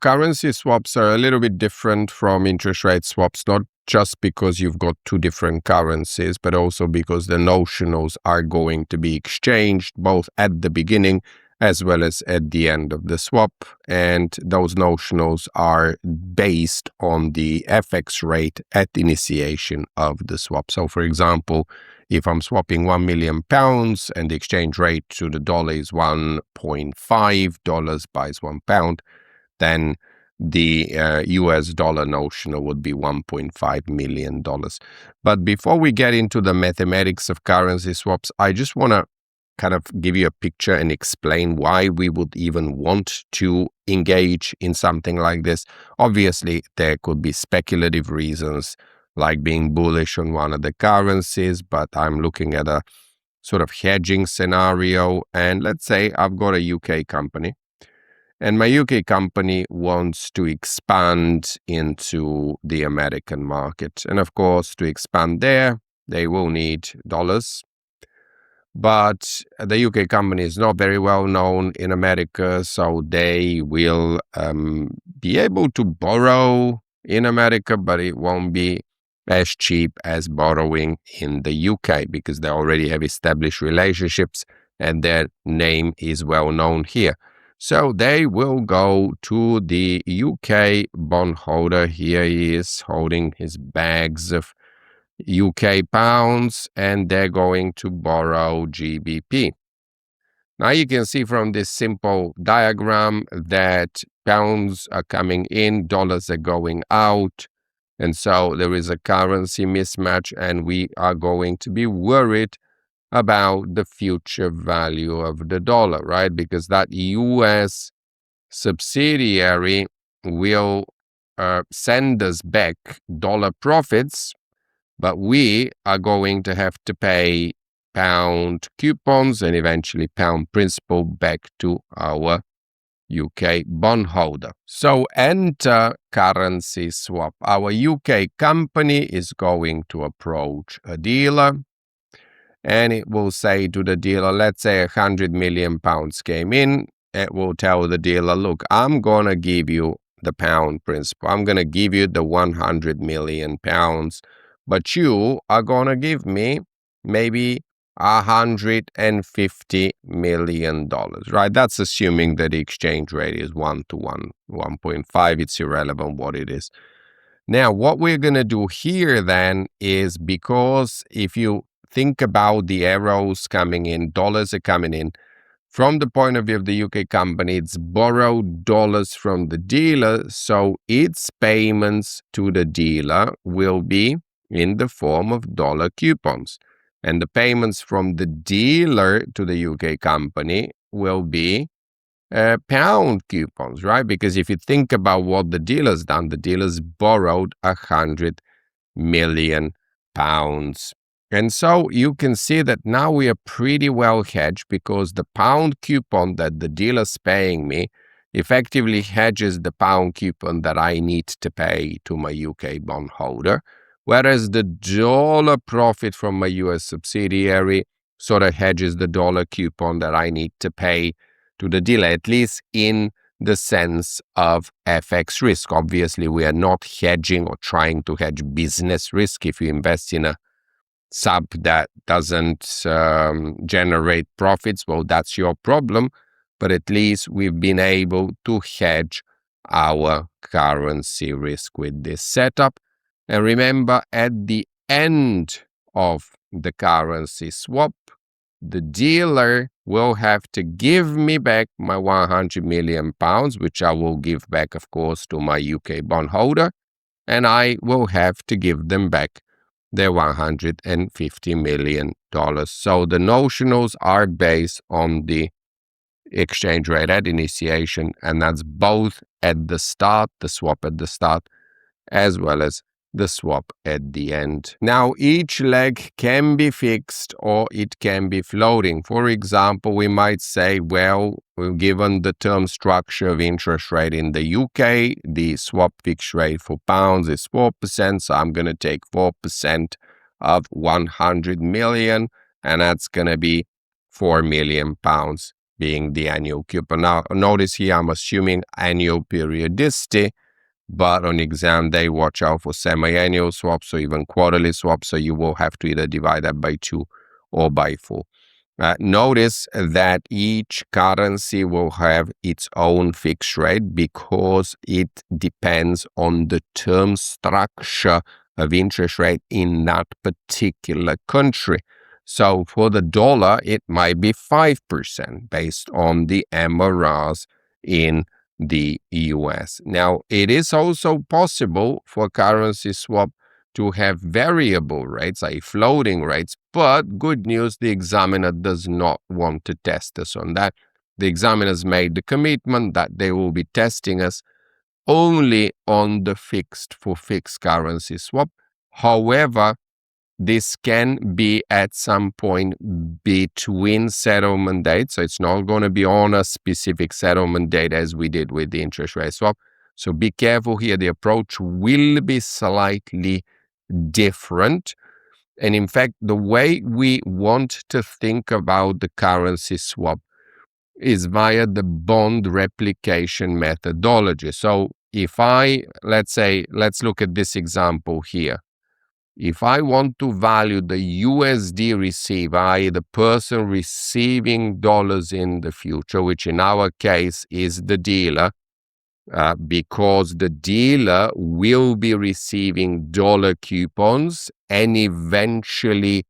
currency swaps are a little bit different from interest rate swaps, not just because you've got two different currencies, but also because the notionals are going to be exchanged both at the beginning as well as at the end of the swap. And those notionals are based on the FX rate at initiation of the swap. So, for example, if I'm swapping £1 million and the exchange rate to the dollar is $1.5 buys £1, then the US dollar notional would be $1.5 million. But before we get into the mathematics of currency swaps, I just want to kind of give you a picture and explain why we would even want to engage in something like this. Obviously, there could be speculative reasons like being bullish on one of the currencies, but I'm looking at a sort of hedging scenario. And let's say I've got a UK company, and my UK company wants to expand into the American market. And of course, to expand there, they will need dollars. But the UK company is not very well known in America, so they will be able to borrow in America, but it won't be as cheap as borrowing in the UK because they already have established relationships and their name is well known here. So they will go to the UK bondholder. Here he is holding his bags of UK pounds, and they're going to borrow GBP. Now you can see from this simple diagram that pounds are coming in, dollars are going out, and so there is a currency mismatch, and we are going to be worried about the future value of the dollar, right? Because that US subsidiary will send us back dollar profits, but we are going to have to pay pound coupons and eventually pound principal back to our UK bondholder. So enter currency swap. Our UK company is going to approach a dealer, and it will say to the dealer, let's say £100 million came in. It will tell the dealer, look, I'm going to give you the pound principal. I'm going to give you the £100 million, but you are going to give me maybe $150 million, right? That's assuming that the exchange rate is 1 to 1, 1.5. It's irrelevant what it is. Now, what we're going to do here then is, because if you think about the arrows coming in, dollars are coming in. From the point of view of the UK company, it's borrowed dollars from the dealer, so its payments to the dealer will be in the form of dollar coupons. And the payments from the dealer to the UK company will be pound coupons, right? Because if you think about what the dealer's done, the dealer's borrowed £100 million. And so you can see that now we are pretty well hedged, because the pound coupon that the dealer's paying me effectively hedges the pound coupon that I need to pay to my UK bondholder, whereas the dollar profit from my US subsidiary sort of hedges the dollar coupon that I need to pay to the dealer, at least in the sense of FX risk. Obviously, we are not hedging or trying to hedge business risk. If you invest in a sub that doesn't generate profits, well, that's your problem. But at least we've been able to hedge our currency risk with this setup. And remember, at the end of the currency swap, the dealer will have to give me back my £100 million, which I will give back, of course, to my UK bondholder, and I will have to give them back their $150 million. So the notionals are based on the exchange rate at initiation, and that's both at the start, the swap at the start, as well as the swap at the end. Now, each leg can be fixed or it can be floating. For example, we might say, well, given the term structure of interest rate in the UK, the swap fixed rate for pounds is 4%, so I'm going to take 4% of 100 million, and that's going to be £4 million. being the annual coupon. Now, notice here I'm assuming annual periodicity, but on exam day, watch out for semi-annual swaps or even quarterly swaps, so you will have to either divide that by 2 or by 4. Notice that each currency will have its own fixed rate because it depends on the term structure of interest rate in that particular country. So for the dollar, it might be 5% based on the MRRs in the US. Now, it is also possible for currency swap to have variable rates, i.e. floating rates, but good news, the examiner does not want to test us on that. The examiners made the commitment that they will be testing us only on the fixed currency swap. However, this can be at some point between settlement dates. So it's not going to be on a specific settlement date as we did with the interest rate swap. So be careful here. The approach will be slightly different. And in fact, the way we want to think about the currency swap is via the bond replication methodology. So if let's look at this example here. If I want to value the USD receiver, i.e. the person receiving dollars in the future, which in our case is the dealer, because the dealer will be receiving dollar coupons and eventually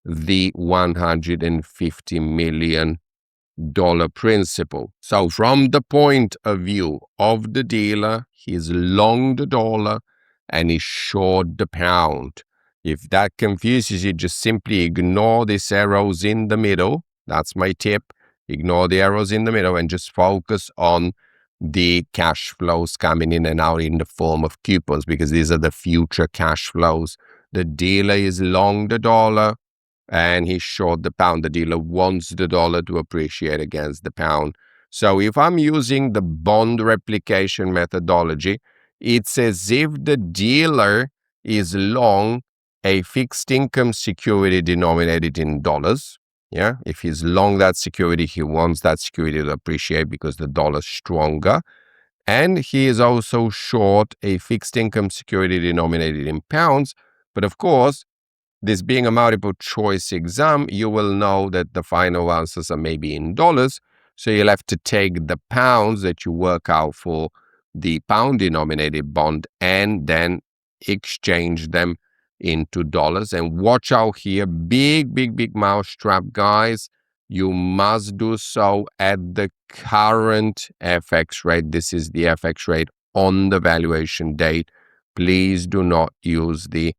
the $150 million principal. So from the point of view of the dealer, he's long the dollar and he's short the pound. If that confuses you, just simply ignore these arrows in the middle. That's my tip. Ignore the arrows in the middle and just focus on the cash flows coming in and out in the form of coupons, because these are the future cash flows. The dealer is long the dollar and he's short the pound. The dealer wants the dollar to appreciate against the pound. So if I'm using the bond replication methodology, it's as if the dealer is long a fixed income security denominated in dollars. Yeah, if he's long that security, he wants that security to appreciate because the dollar's stronger. And he is also short a fixed income security denominated in pounds. But of course, this being a multiple choice exam, you will know that the final answers are maybe in dollars. So you'll have to take the pounds that you work out for the pound denominated bond and then exchange them into dollars. And watch out here, big mousetrap, guys. You must do so at the current FX rate. This is the FX rate on the valuation date. Please do not use the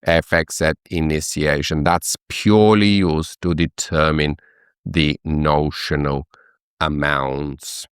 FX at initiation. That's purely used to determine the notional amounts.